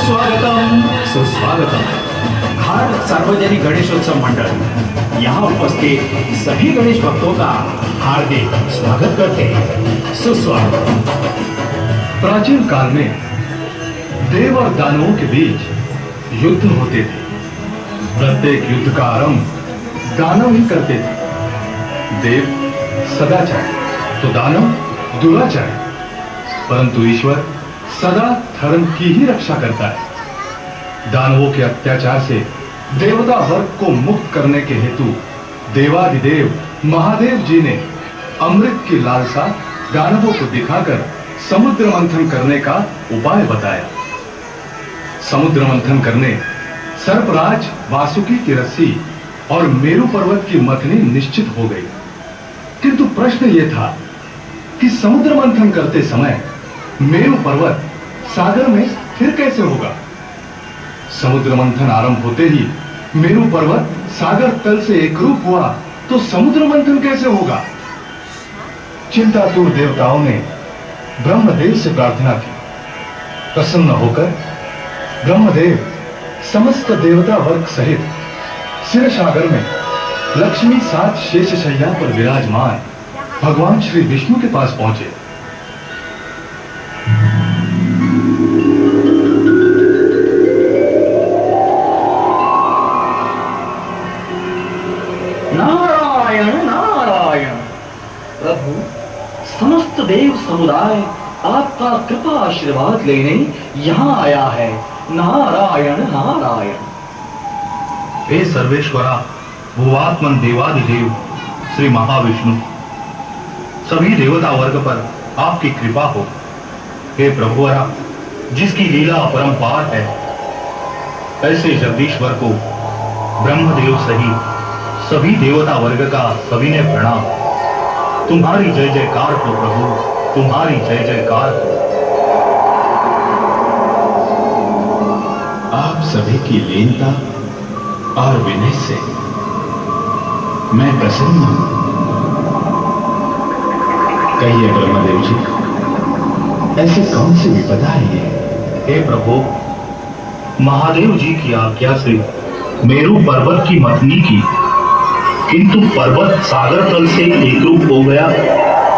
सुस्वागतम सुस्वागतम। घाट सार्वजनिक गणेशोत्सव मंडल यहाँ उपस्थित सभी गणेश भक्तों का हार्दिक स्वागत करते हैं। सुस्वागत। प्राचीन काल में देव और दानवों के बीच युद्ध होते थे। प्रत्येक युद्ध का आरंभ दानव ही करते थे। देव सदाचार तो दानव दुराचार, परंतु ईश्वर सदा धर्म की ही रक्षा करता है। दानवों के अत्याचार से देवता वर्ग को मुक्त करने के हेतु देवादिदेव महादेव जी ने अमृत की लालसा दानवों को दिखाकर समुद्र मंथन करने का उपाय बताया। समुद्र मंथन करने सर्पराज वासुकी की रस्सी और मेरु पर्वत की मथनी निश्चित हो गई। किंतु प्रश्न यह था कि समुद्र मंथन करते समय मेरु पर्वत सागर में फिर कैसे होगा। समुद्र मंथन आरंभ होते ही मेरु पर्वत सागर तल से एकरूप हुआ तो समुद्र मंथन कैसे होगा। चिंतातुर देवताओं ने ब्रह्मदेव से प्रार्थना की। प्रसन्न होकर ब्रह्मदेव समस्त देवता वर्ग सहित क्षीरसागर में लक्ष्मी साथ शेषशय्या पर विराजमान भगवान श्री विष्णु के पास पहुंचे। नारायण नारायण। प्रभु, समस्त देव समुदाय आपका कृपा आशीर्वाद लेने यहाँ आया है। नारायण नारायण। हे सर्वेश्वरा भुवात्मन देवादिदेव श्री महाविष्णु, सभी देवता वर्ग पर आपकी कृपा हो। हे प्रभुवरा, जिसकी लीला अपरंपार है, ऐसे जगदीश्वर को ब्रह्मदेव सहित सभी देवता वर्ग का सविनय प्रणाम। तुम्हारी जय जयकार हो प्रभु, तुम्हारी जय जयकार हो। आप सभी की लीनता और विनय से मैं प्रसन्न हूं। कहिए ब्रह्मदेव जी, ऐसी कौन सी विपदा है ये? हे प्रभु, महादेव जी की आज्ञा से मेरु पर्वत की मथनी की, किंतु पर्वत सागर तल से एकरूप हो गया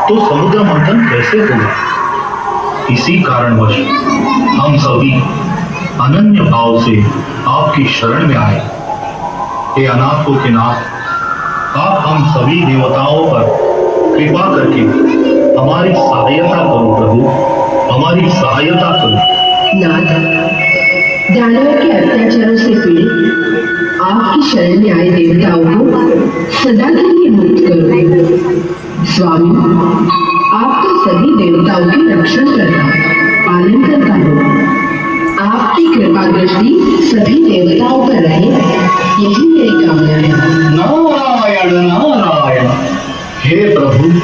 तो समुद्र मंथन कैसे होगा। इसी कारणवश हम सभी अनन्य भाव से आपकी शरण में आए। हे अनाथों के नाथ, आप हम सभी देवताओं पर कृपा करके हमारी सहायता करो प्रभु, हमारी सहायता करो। नाथ, दानवों के अत्याचारों से पीड़ित आपकी शरण में आए देवताओं को सदा के लिए मुक्त करो। स्वामी, आप तो सभी देवताओं की रक्षण करता, पालन करता हो। आपकी कृपा दृष्टि सभी देवताओं पर रहे, यही मेरी कामना है। नारायण नारायण। हे प्रभु,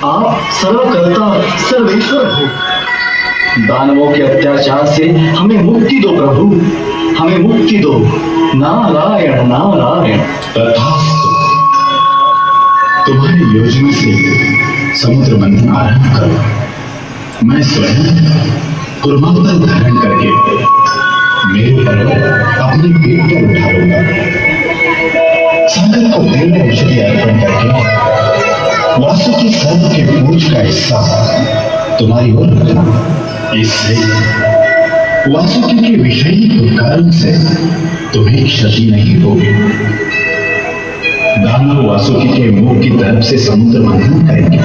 आप सर्वकर्ता सर्वेश्वर हो। दानवों के अत्याचार से हमें मुक्ति दो प्रभु, हमें मुक्ति दो। नारायण नारायण। तथास्तु। तुम्हारी योजना से समुद्र मंथन आरंभ करो। मैं स्वयं कुर्मावतार धारण करके मेरु पर्वत अपने पेट पर उठा लूंगा। सागर को दिव्य औषधि अर्पण करके वासुकी सर्प के पूंछ का हिस्सा तुम्हारी ओर रखना। इससे वासुकी के विषयी उपकरण से तुम्हें क्षति नहीं होगी। दानव वासुकी के मुख की तरफ से समुद्र मंथन करेंगे।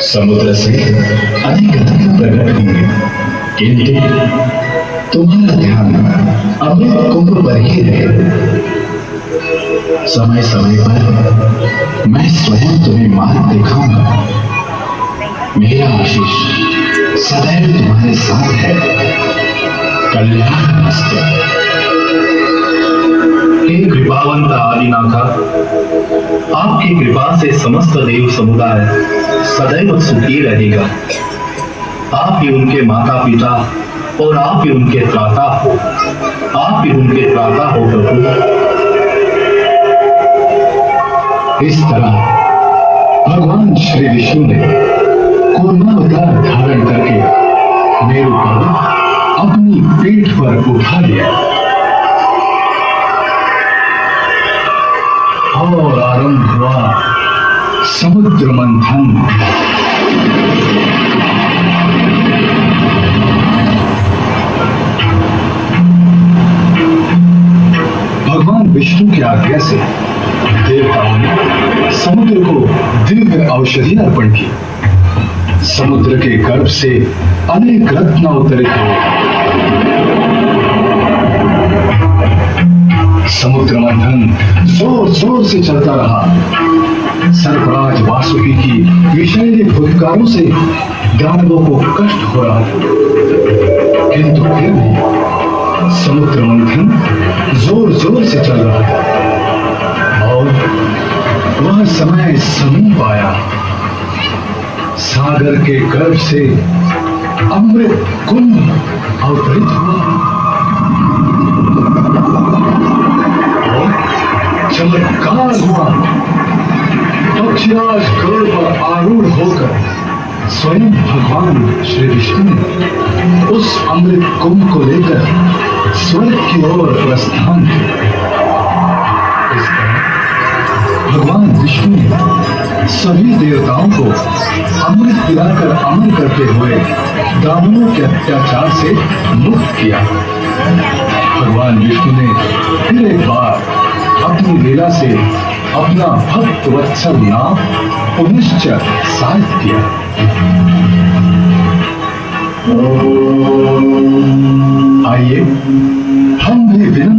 समुद्र से अनेक रत्न प्रकट होंगे, किंतु तुम्हारा ध्यान अमृत कुंभ पर ही रहे। समय समय पर मैं स्वयं तुम्हें मार्ग दिखाऊंगा। मेरा आशीष सदैव तुम्हारे साथ है। कल्याणमस्तु। हे कृपावंत आदिनाथा, आपकी कृपा से समस्त देव समुदाय सदैव सुखी रहेगा। आप ही उनके माता पिता और आप ही उनके त्राता हो, आप ही उनके त्राता हो प्रभु। इस तरह भगवान श्री विष्णु ने कूर्मावतार धारण करके मेरु पर्वत अपनी पेट उठा लिया और आरंभ हुआ समुद्र मंथन। भगवान विष्णु की आज्ञा से देवताओं ने समुद्र को दिव्य औषधि अर्पण की। समुद्र के गर्भ से अनेक रत्न अवतरित हुए। समुद्र मंथन जोर जोर से चलता रहा। सर्पराज वासुकी की विषैले फुफकारों से दानवों को कष्ट हो रहा था, किंतु फिर भी समुद्र मंथन जोर जोर से चल रहा था और वह समय समीप आया। सागर के गर्भ से अमृत कुंभ अवतरित हुआ और चमत्कार हुआ। पक्षीराज गरुड़ पर आरूढ़ होकर स्वयं भगवान श्री विष्णु ने उस अमृत कुंभ को लेकर स्वर्ग की ओर प्रस्थान किया। इस तरह भगवान विष्णु ने सभी देवताओं को अमृत पिलाकर अमर करते हुए दानवों के अत्याचार से मुक्त किया। भगवान विष्णु ने फिर एक बार अपनी लीला से अपना भक्त वत्सल नाम पुनश्च साधित किया। आइए हम भी विनम्र